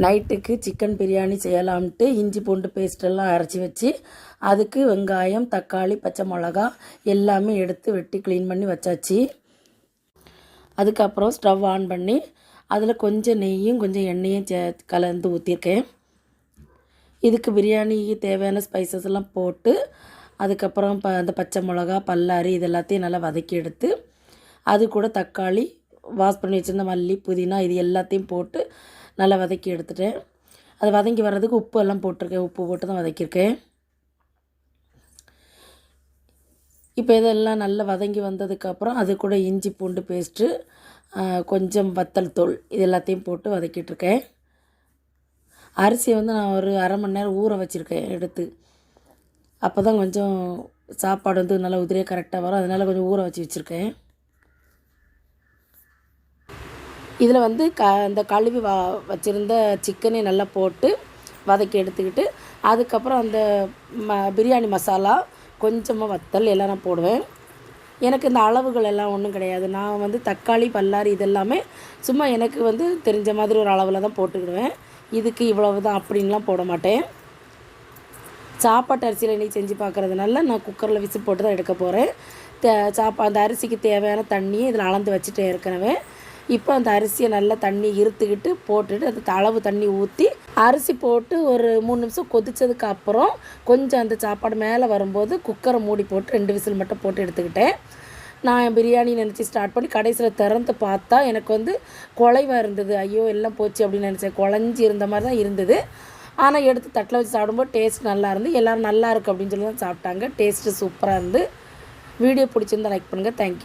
நைட்டுக்கு சிக்கன் பிரியாணி செய்யலாம்ட்டு இஞ்சி பூண்டு பேஸ்ட்டெல்லாம் அரைச்சி வச்சு அதுக்கு வெங்காயம் தக்காளி பச்சை மிளகா எல்லாமே எடுத்து வெட்டி க்ளீன் பண்ணி வச்சாச்சு. அதுக்கப்புறம் ஸ்டவ் ஆன் பண்ணி அதில் கொஞ்சம் நெய்யும் கொஞ்சம் எண்ணெயும் கலந்து ஊற்றிருக்கேன். இதுக்கு பிரியாணிக்கு தேவையான ஸ்பைசஸ் எல்லாம் போட்டு அதுக்கப்புறம் அந்த பச்சை மிளகா பல்லாரி இது எல்லாத்தையும் நல்லா வதக்கி எடுத்து அது கூட தக்காளி வாஷ் பண்ணி வச்சுருந்த மல்லி புதினா இது எல்லாத்தையும் போட்டு நல்லா வதக்கி எடுத்துட்டேன். அது வதங்கி வர்றதுக்கு உப்பு எல்லாம் போட்டிருக்கேன். உப்பு போட்டு தான் வதக்கியிருக்கேன். இப்போ இதெல்லாம் நல்லா வதங்கி வந்ததுக்கப்புறம் அது கூட இஞ்சி பூண்டு பேஸ்ட்டு கொஞ்சம் வத்தல் தூள் இது எல்லாத்தையும் போட்டு வதக்கிட்டுருக்கேன். அரிசியை நான் ஒரு அரை மணி நேரம் ஊற வச்சுருக்கேன் எடுத்து. அப்போ தான் கொஞ்சம் சாப்பாடு நல்லா உதிரியாக கரெக்டாக வரும். அதனால் கொஞ்சம் ஊற வச்சுருக்கேன். இதில் அந்த கழுவி வச்சுருந்த சிக்கனை நல்லா போட்டு வதக்கி எடுத்துக்கிட்டு அதுக்கப்புறம் அந்த பிரியாணி மசாலா கொஞ்சமாக வத்தல் எல்லாம் நான் போடுவேன். எனக்கு இந்த அளவுகள் எல்லாம் ஒன்றும் கிடையாது. நான் தக்காளி பல்லாரி இதெல்லாமே சும்மா எனக்கு தெரிஞ்ச மாதிரி ஒரு அளவில் தான் போட்டுக்கிடுவேன். இதுக்கு இவ்வளவு தான் அப்படின்லாம் போட மாட்டேன். சாப்பாட்டு அரிசியில் இன்றைக்கி செஞ்சு பார்க்குறதுனால நான் குக்கரில் விசில் போட்டு தான் எடுக்க போகிறேன். அந்த அரிசிக்கு தேவையான தண்ணியை இதில் அளந்து வச்சுட்டேன் ஏற்கனவே. இப்போ அந்த அரிசியை நல்லா தண்ணி இருத்துக்கிட்டு போட்டுட்டு அந்த அளவு தண்ணி ஊற்றி அரிசி போட்டு ஒரு 3 நிமிஷம் கொதித்ததுக்கு அப்புறம் கொஞ்சம் அந்த சாப்பாடு மேலே வரும்போது குக்கரை மூடி போட்டு 2 விசில் மட்டும் போட்டு எடுத்துக்கிட்டேன். நான் பிரியாணி நினச்சி ஸ்டார்ட் பண்ணி கடைசியில் திறந்து பார்த்தா எனக்கு குலைவாக இருந்தது. ஐயோ எல்லாம் போச்சு அப்படின்னு நினச்சேன். குழஞ்சி இருந்த மாதிரி தான் இருந்தது. ஆனால் எடுத்து தட்டில் வச்சு சாப்பிடும்போது டேஸ்ட் நல்லா இருந்து எல்லோரும் நல்லா இருக்குது அப்படின்னு சொல்லி தான் சாப்பிட்டாங்க. டேஸ்ட்டு சூப்பராக இருந்து. வீடியோ பிடிச்சிருந்தா லைக் பண்ணுங்கள். தேங்க்யூ.